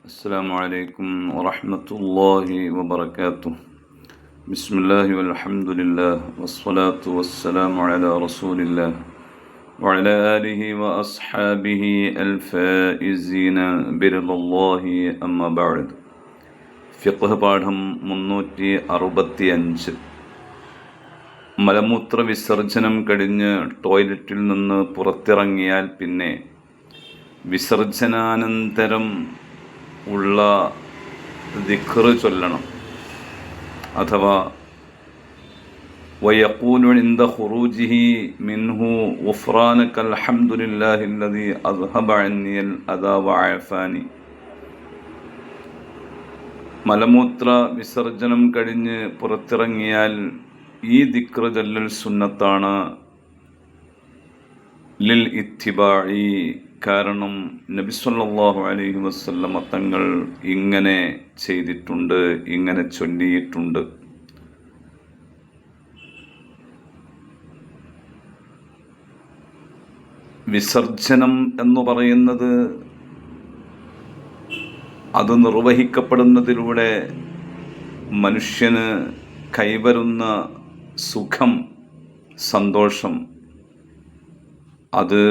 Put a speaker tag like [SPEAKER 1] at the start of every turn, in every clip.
[SPEAKER 1] السلام عليكم ورحمة الله وبركاته. بسم الله والحمد لله والصلاة والسلام على رسول الله وعلى آله وأصحابه الفائزين برضا الله أما بعد. ഫിഖ്ഹ് പാഠം 365. മലമൂത്ര വിസർജനം കഴിഞ്ഞ് ടോയ്ലറ്റിൽ നിന്ന് പുറത്തിറങ്ങിയാൽ പിന്നെ വിസർജനാനന്തരം ഉള്ള ദിക്ർ ചൊല്ലണം. അഥവാ വയഖൂലു ഇൻദ ഖുറൂജിഹി മിൻഹു ഗുഫ്റാനക അൽഹംദുലില്ലാഹി അല്ലദീ അദ്ഹബ അന്നിൽ അദാ വഅഫാനി. മലമൂത്ര വിസർജനം കഴിഞ്ഞ് പുറത്തിറങ്ങിയാൽ ഈ ദിക്ർ ചൊല്ലൽ സുന്നത്താണ്. ലിൽ ഇത്തിബാഇ, കാരണം നബി സല്ലല്ലാഹു അലൈഹി വസല്ലമ തങ്ങൾ ഇങ്ങനെ ചെയ്തിട്ടുണ്ട്, ഇങ്ങനെ ചൊല്ലിയിട്ടുണ്ട്. വിസർജനം എന്ന് പറയുന്നത് അത് നിർവഹിക്കപ്പെടുന്നതിലൂടെ മനുഷ്യന് കൈവരുന്ന സുഖം, സന്തോഷം, അത്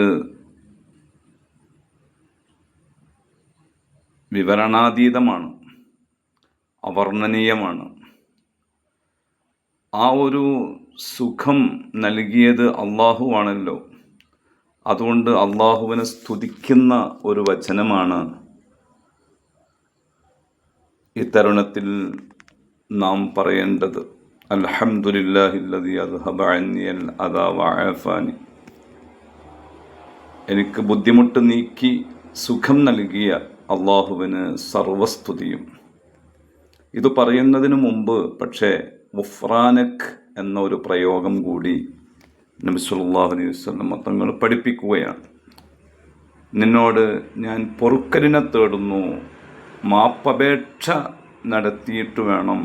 [SPEAKER 1] വിവരണാതീതമാണ്, അവർണ്ണനീയമാണ്. ആ ഒരു സുഖം നൽകിയത് അള്ളാഹുവാണല്ലോ. അതുകൊണ്ട് അള്ളാഹുവിനെ സ്തുതിക്കുന്ന ഒരു വചനമാണ് ഈ തരുണത്തിൽ നാം പറയേണ്ടത്. അൽഹംദുലില്ലാഹി അല്ലദീ അദ്ഹബ അന്നിൽ അദാ വഅഫാനി. എനിക്ക് ബുദ്ധിമുട്ട് നീക്കി സുഖം നൽകിയ അള്ളാഹുവിന് സർവസ്തുതിയും. ഇത് പറയുന്നതിന് മുമ്പ് പക്ഷേ ഗുഫ്റാനക് എന്ന ഒരു പ്രയോഗം കൂടി നബി സല്ലല്ലാഹു അലൈഹി വസല്ലം തങ്ങൾ പഠിപ്പിക്കുകയാണ്. നിന്നോട് ഞാൻ പൊറുക്കലിനെ തേടുന്നു, മാപ്പപേക്ഷ നടത്തിയിട്ട് വേണം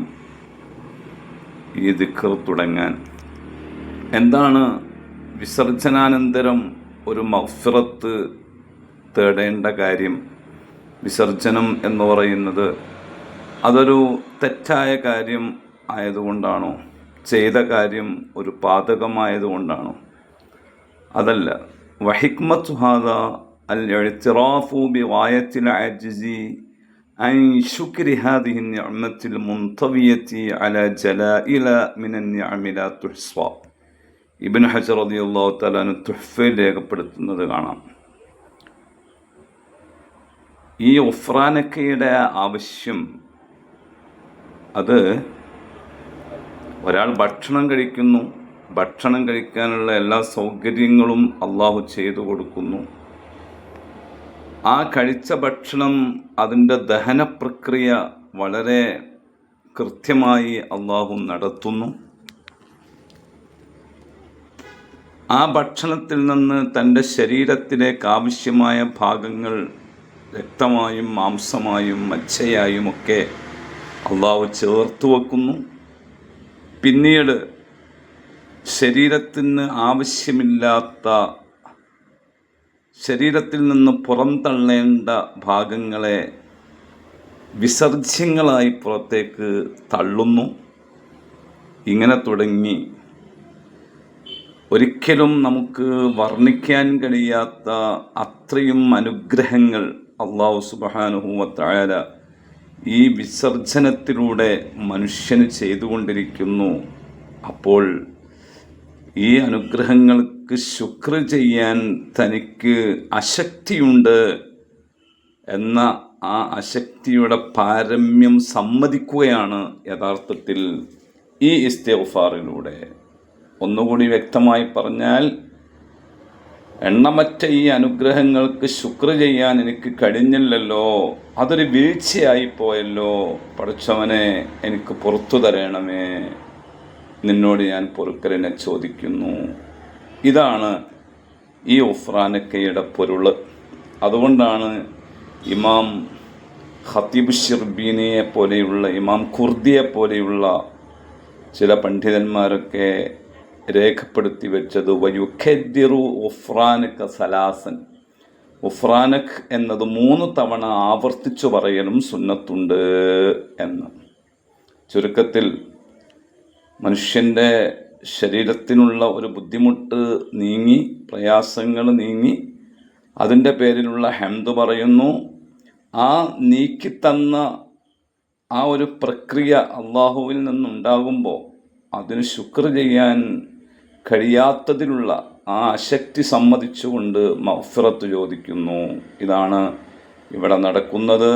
[SPEAKER 1] ഈ ദിക്ർ തുടങ്ങാൻ. എന്താണ് വിസർജനാനന്തരം ഒരു മഗ്ഫിറത്ത് തേടേണ്ട കാര്യം? വിസർജനം എന്ന് പറയുന്നത് അതൊരു തെറ്റായ കാര്യം ആയതുകൊണ്ടാണോ? ചെയ്ത കാര്യം ഒരു പാതകമായതുകൊണ്ടാണോ? അതല്ല. വഹിക്മത്തു ഹാദാ അൽ ഇഅ്തിറാഫു ബിഗായത്തിൽ അജ്സി അൻ ശുക്രി ഹാദിഹി നിഅമത്തിൽ മുൻതവിയത്തി അലാ ജലാഇല മിനൻ നിഅമി ലാ തുഹ്സാ. ഇബ്നു ഹജർ റളിയല്ലാഹു തആല തുഹ്ഫയിൽ രേഖപ്പെടുത്തുന്നത് കാണാം. ഈ ഗുഫ്റാനക്കയുടെ ആവശ്യം, അത് ഒരാൾ ഭക്ഷണം കഴിക്കുന്നു, ഭക്ഷണം കഴിക്കാനുള്ള എല്ലാ സൗകര്യങ്ങളും അള്ളാഹു ചെയ്തു കൊടുക്കുന്നു. ആ കഴിച്ച ഭക്ഷണം, അതിൻ്റെ ദഹന പ്രക്രിയ വളരെ കൃത്യമായി അള്ളാഹു നടത്തുന്നു. ആ ഭക്ഷണത്തിൽ നിന്ന് തൻ്റെ ശരീരത്തിലേക്ക് ആവശ്യമായ ഭാഗങ്ങൾ രക്തമായും മാംസമായും മജ്ജയായും ഒക്കെ അള്ളാഹു ചേർത്ത് വെക്കുന്നു. പിന്നീട് ശരീരത്തിന് ആവശ്യമില്ലാത്ത, ശരീരത്തിൽ നിന്ന് പുറംതള്ളേണ്ട ഭാഗങ്ങളെ വിസർജ്യങ്ങളായി പുറത്തേക്ക് തള്ളുന്നു. ഇങ്ങനെ തുടങ്ങി ഒരിക്കലും നമുക്ക് വർണ്ണിക്കാൻ കഴിയാത്ത അത്രയും അനുഗ്രഹങ്ങൾ അല്ലാഹു സുബ്ഹാനഹു വ തആല ഈ വിസർജനത്തിലൂടെ മനുഷ്യന് ചെയ്തുകൊണ്ടിരിക്കുന്നു. അപ്പോൾ ഈ അനുഗ്രഹങ്ങൾക്ക് ശുക്ർ ചെയ്യാൻ തനിക്ക് അശക്തിയുണ്ട് എന്ന ആ അശക്തിയുടെ പാരമ്യം സമ്മതിക്കുകയാണ് യഥാർത്ഥത്തിൽ ഈ ഇസ്തിഗ്ഫാറിലൂടെ. ഒന്നുകൂടി വ്യക്തമായി പറഞ്ഞാൽ, എണ്ണമറ്റ ഈ അനുഗ്രഹങ്ങൾക്ക് ശുക്ർ ചെയ്യാൻ എനിക്ക് കഴിഞ്ഞില്ലല്ലോ, അതൊരു വീഴ്ചയായിപ്പോയല്ലോ, പടച്ചവനെ എനിക്ക് പുറത്തു തരണമേ, നിന്നോട് ഞാൻ പൊറുക്കലിനെ ചോദിക്കുന്നു. ഇതാണ് ഈ ഗുഫ്റാനക്കയുടെ പൊരുൾ. അതുകൊണ്ടാണ് ഇമാം ഖതീബ് ശിർബീനിയെ പോലെയുള്ള, ഇമാം ഖുർദിയെ പോലെയുള്ള ചില പണ്ഡിതന്മാരൊക്കെ രേഖപ്പെടുത്തി വെച്ചത് വയുഖദ്ദിറു ഗുഫ്റാനക സലാസൻ, ഗുഫ്രാനക് എന്നത് 3 തവണ ആവർത്തിച്ചു പറയലും സുന്നത്തുണ്ട് എന്ന്. ചുരുക്കത്തിൽ മനുഷ്യൻ്റെ ശരീരത്തിനുള്ള ഒരു ബുദ്ധിമുട്ട് നീങ്ങി, പ്രയാസങ്ങൾ നീങ്ങി, അതിൻ്റെ പേരിലുള്ള ഹംദ് പറയുന്നു. ആ നീക്കിത്തന്ന ആ ഒരു പ്രക്രിയ അള്ളാഹുവിൽ നിന്നുണ്ടാകുമ്പോൾ അതിന് ശുക്ർ ചെയ്യാൻ കഴിയാത്തതിലുള്ള ആ അശക്തി സമ്മതിച്ചുകൊണ്ട് മഗ്ഫിറത്ത് ചോദിക്കുന്നു. ഇതാണ് ഇവിടെ നടക്കുന്നത്.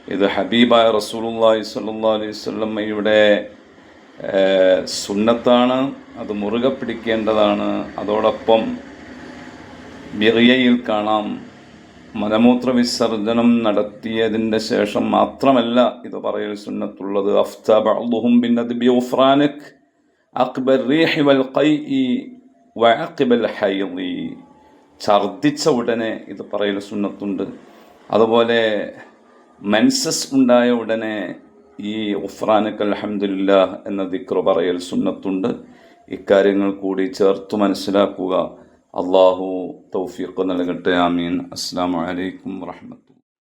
[SPEAKER 1] ഇത് ഹബീബായ റസൂലുള്ളാഹി സ്വല്ലല്ലാഹു അലൈഹി വസല്ലമയുടെ സുന്നത്താണ്. അത് മുറുകെ പിടിക്കേണ്ടതാണ്. അതോടൊപ്പം ബിറിയയിൽ കാണാം, മലമൂത്ര വിസർജനം നടത്തിയതിൻ്റെ ശേഷം മാത്രമല്ല ഇത് പറയൽ സുന്നത്തുള്ളത്. അഫ്ത ബഅ്ദുഹും ബിന്നദ്ബി ഗുഫ്രാനക് അഖ്ബർ റീഹി വൽ ഖൈഇ വഅഖിബൽ ഹൈളി. ഛർദിച്ച ഉടനെ ഇത് പറയൽ സുന്നത്തുണ്ട്. അതുപോലെ മെൻസസ് ഉണ്ടായ ഉടനെ ഈ ഗുഫ്രാനക അൽഹംദുലില്ലാഹ് എന്ന ദിക്ർ പറയൽ സുന്നത്തുണ്ട്. ഇക്കാര്യങ്ങൾ കൂടി ചേർത്ത് മനസ്സിലാക്കുക. അള്ളാഹു തൗഫീഖ് നൽകട്ടെ. ആമീൻ. അസ്സലാമു അലൈക്കും വറഹ്മത്തുള്ളാഹി.